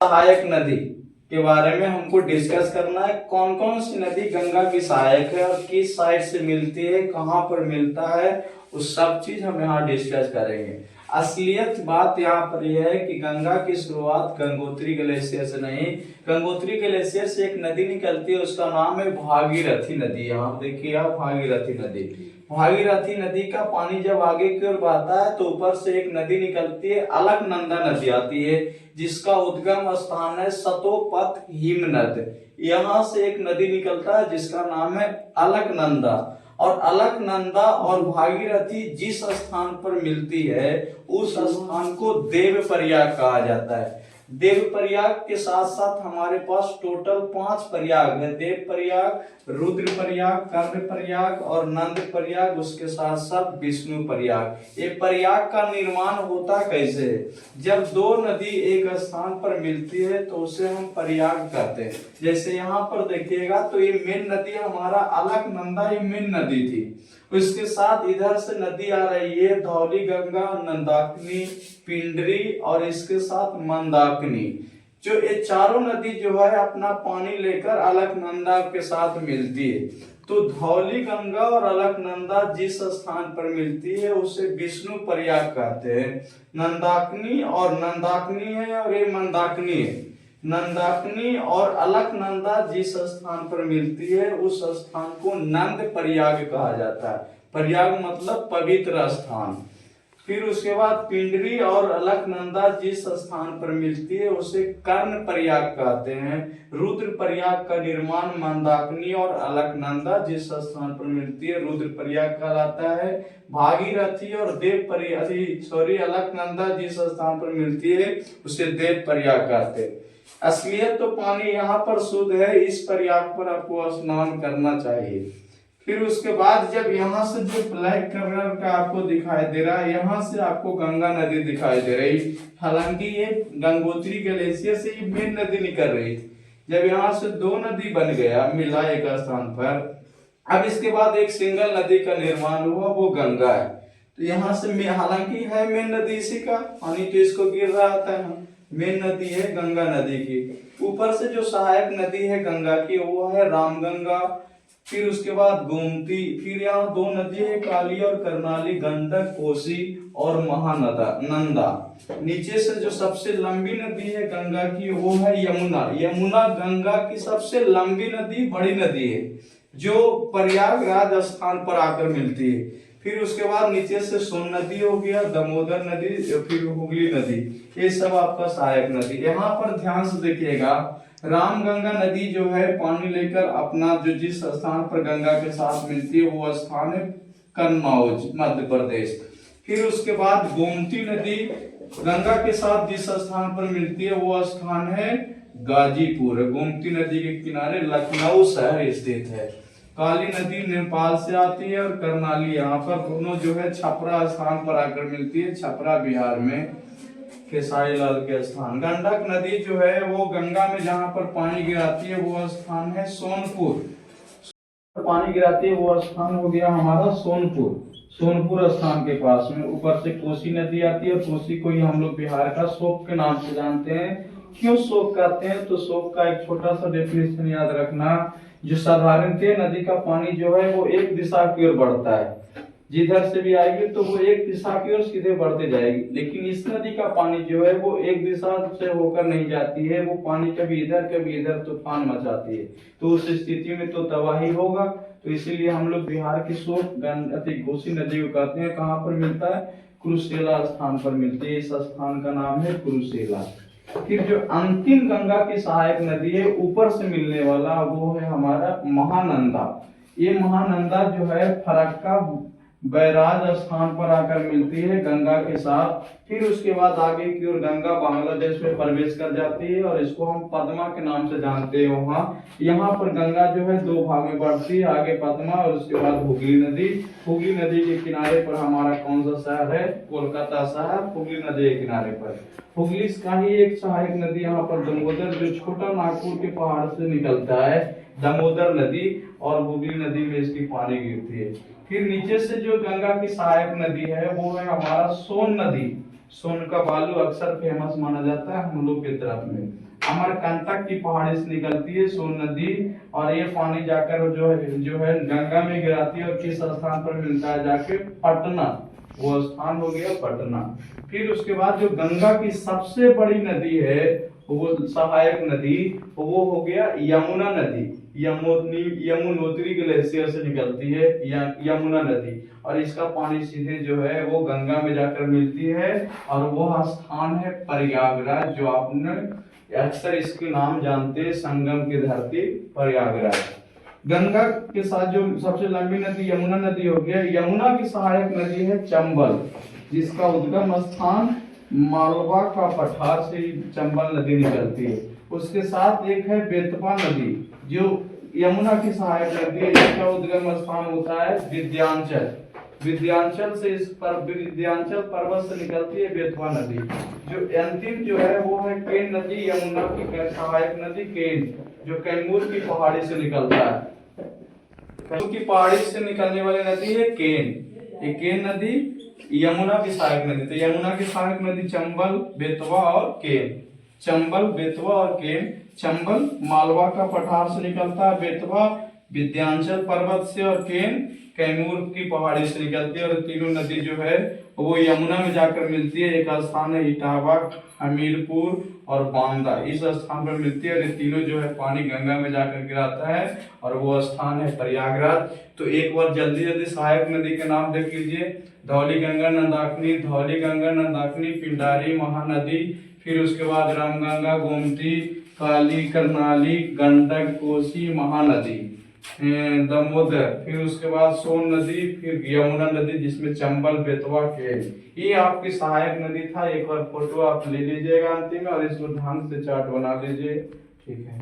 सहायक नदी के बारे में हमको डिस्कस करना है। कौन कौन सी नदी गंगा की सहायक है और किस साइड से मिलती है, कहाँ पर मिलता है, उस सब चीज हम यहाँ डिस्कस करेंगे। असलियत बात यहाँ पर यह है कि गंगा की शुरुआत गंगोत्री ग्लेशियर से नहीं, गंगोत्री ग्लेशियर से एक नदी निकलती है, उसका नाम है भागीरथी नदी। यहाँ देखिए आप, भागीरथी नदी। भागीरथी नदी का पानी जब आगे की ओर बहता है तो ऊपर से एक नदी निकलती है, अलकनंदा नदी आती है, जिसका उद्गम स्थान है सतोपथ हिमनद। यहाँ से एक नदी निकलता है जिसका नाम है अलकनंदा, और अलकनंदा और भागीरथी जिस स्थान पर मिलती है उस स्थान को देवप्रयाग कहा जाता है। देवप्रयाग के साथ साथ हमारे पास टोटल 5 प्रयाग है, देवप्रयाग, रुद्रप्रयाग, कर्णप्रयाग और नंदप्रयाग, उसके साथ साथ विष्णु प्रयाग। ये प्रयाग का निर्माण होता कैसे है? जब दो नदी एक स्थान पर मिलती है तो उसे हम प्रयाग कहते हैं। जैसे यहाँ पर देखिएगा तो ये मेन नदी हमारा अलकनंदा, ये मेन नदी थी। उसके साथ इधर से नदी आ रही है धौली गंगा, नंदाकिनी, पिंडरी और इसके साथ मंदाकिनी। जो ये चारों नदी जो है अपना पानी लेकर अलकनंदा के साथ मिलती है। तो धौली गंगा और अलकनंदा जिस स्थान पर मिलती है उसे विष्णु प्रयाग कहते हैं। नंदाकिनी और नंदाकिनी है और ये मंदाकिनी है। नंदाकिनी और अलकनंदा जिस स्थान पर मिलती है उस स्थान को नंद प्रयाग कहा जाता है। प्रयाग मतलब पवित्र स्थान। फिर उसके बाद पिंडरी और अलकनंदा जिस स्थान पर मिलती है उसे कर्ण प्रयाग कहते हैं। रुद्र प्रयाग का निर्माण मंदाकिनी और अलकनंदा जिस स्थान पर मिलती है रुद्र प्रयाग कहलाता है। भागीरथी और अलकनंदा जिस स्थान पर मिलती है उसे देव प्रयाग कहते हैं। असलियत तो पानी यहाँ पर शुद्ध है, इस प्रयाग पर आपको स्नान करना चाहिए। फिर उसके बाद जब यहाँ से जो ब्लैक कलर का आपको दिखाई दे रहा है, यहाँ से आपको गंगा नदी दिखाई दे रही। हालांकि ये गंगोत्री ग्लेशियर से ये मेन नदी निकल रही थी। जब यहाँ से दो नदी बन गया, मिला एक स्थान पर, अब इसके बाद एक सिंगल नदी का निर्माण हुआ, वो गंगा है। तो यहाँ से हालांकि है मेन नदी इसी का पानी तो इसको गिर रहा था, मेन नदी है गंगा नदी की। ऊपर से जो सहायक नदी है गंगा की वो है रामगंगा, फिर उसके बाद गोमती, फिर यहाँ दो नदी है काली और करनाली, गंडक, कोसी और महानंदा। नीचे से जो सबसे लंबी नदी है गंगा की वो है यमुना। यमुना गंगा की सबसे लंबी नदी, बड़ी नदी है, जो प्रयागराज स्थान पर आकर मिलती है। फिर उसके बाद नीचे से सोन नदी हो गया, दामोदर नदी, फिर हुगली नदी, ये सब आपका सहायक नदी। यहाँ पर ध्यान से देखिएगा, रामगंगा नदी जो है पानी लेकर अपना जो जिस स्थान पर गंगा के साथ मिलती है वो स्थान है कन्नौज, मध्य प्रदेश। फिर उसके बाद गोमती नदी गंगा के साथ जिस स्थान पर मिलती है वो स्थान है गाजीपुर। गोमती नदी के किनारे लखनऊ शहर स्थित है। काली नदी नेपाल से आती है और करनाली यहाँ पर दोनों जो है छपरा स्थान पर आकर मिलती है, छपरा बिहार में, खेसारी लाल के स्थान। गंडक नदी जो है वो गंगा में जहाँ पर पानी गिराती है वो स्थान है सोनपुर। पानी गिराती है वो स्थान हो गया हमारा सोनपुर, सोनपुर स्थान के पास में। ऊपर से कोसी नदी आती है, कोसी को ही हम लोग बिहार का शोक के नाम से जानते हैं। क्यों शोक कहते हैं? तो शोक का एक छोटा सा डेफिनेशन याद रखना, जो साधारणतः नदी का पानी जो है वो एक दिशा की ओर बढ़ता है, जिधर से भी आएगी तो वो एक दिशा की ओर सीधे बढ़ते जाएगी। लेकिन इस नदी का पानी जो है वो एक दिशा से होकर नहीं जाती है, वो पानी कभी इधर तूफान मचाती है, तो उस स्थिति में तो तबाही होगा। तो इसीलिए हम लोग बिहार की शोक कोसी नदी को कहते हैं। कहाँ पर मिलता है? कुरुसेला स्थान पर मिलती है। इस स्थान का नाम है कुरुसेला। फिर जो अंतिम गंगा की सहायक नदी है ऊपर से मिलने वाला वो है हमारा महानंदा। ये महानंदा जो है फरक्का बैराज स्थान पर आकर मिलती है गंगा के साथ। फिर उसके बाद आगे की ओर गंगा बांग्लादेश में प्रवेश कर जाती है और इसको हम पद्मा के नाम से जानते हैं। वहाँ यहाँ पर गंगा जो है दो भाग में बढ़ती है, आगे पद्मा और उसके बाद हुगली नदी। हुगली नदी के किनारे पर हमारा कौन सा शहर है? कोलकाता शहर, हुगली नदी के किनारे पर। हुगली का ही एक सहायक नदी यहाँ पर दामोदर, जो छोटा नागपुर के पहाड़ से निकलता है, दामोदर नदी, और हुगली नदी में इसकी पानी गिरती है। फिर नीचे से जो गंगा की सहायक नदी है वो है हमारा सोन नदी। सोन का बालू अक्सर फेमस माना जाता है हम लोग की तरफ में। अमरकंटक की पहाड़ी से निकलती है सोन नदी, और ये पानी जाकर जो है गंगा में गिराती है, और किस स्थान पर मिलता है जाके, पटना, वो स्थान हो गया पटना। फिर उसके बाद जो गंगा की सबसे बड़ी नदी है, वो सहायक नदी, वो हो गया यमुना नदी। यमुनोत्री ग्लेशियर से निकलती है यमुना नदी, और इसका पानी सीधे जो है वो गंगा में जाकर मिलती है, और वह स्थान है प्रयागराज, जो आपने अक्सर इसके नाम जानते हैं, संगम की धरती प्रयागराज। गंगा के साथ जो सबसे लंबी नदी यमुना नदी हो गया। यमुना की सहायक नदी है चंबल, जिसका उद्गम स्थान मालवा का पठार से चंबल नदी निकलती है। उसके साथ एक है बेतवा नदी, जो यमुना की सहायक नदी है, इसका उद्गम स्थान होता है विंध्याचल। विंध्याचल पर्वत से निकलती है बेतवा नदी। जो अंतिम जो है वो है केन नदी, यमुना की सहायक नदी केन, जो कैमूर की पहाड़ी से निकलता है। कैमूर की पहाड़ी से निकलने वाली नदी है केन। ये केन नदी यमुना की सहायक नदी। तो यमुना की सहायक नदी चंबल, बेतवा और केन। चंबल, बेतवा और केन। चंबल मालवा का पठार से निकलता है, बेतवा विंध्याचल पर्वत से, और केन कैमूर की पहाड़ी से निकलती है। और तीनों नदी जो है वो यमुना में जाकर मिलती है। एक स्थान है इटावा, हमीरपुर और बांदा, इस स्थान पर मिलती है। और ये तीनों जो है पानी गंगा में जाकर गिराता है, और वो स्थान है प्रयागराज। तो एक बार जल्दी जल्दी सहायक नदी के नाम देख लीजिए। धौली गंगा नंदाकिनी, पिंडारी महानदी, फिर उसके बाद रामगंगा, गोमती, काली, करनाली, गंडक, कोसी, महानदी, दामोदर, फिर उसके बाद सोन नदी, फिर यमुना नदी, जिसमें चंबल, बेतवा, केन, ये आपकी सहायक नदी था। एक बार फोटो आप ले लीजिएगा अंतिम में, और इसको ध्यान से चार्ट बना लीजिए। ठीक है।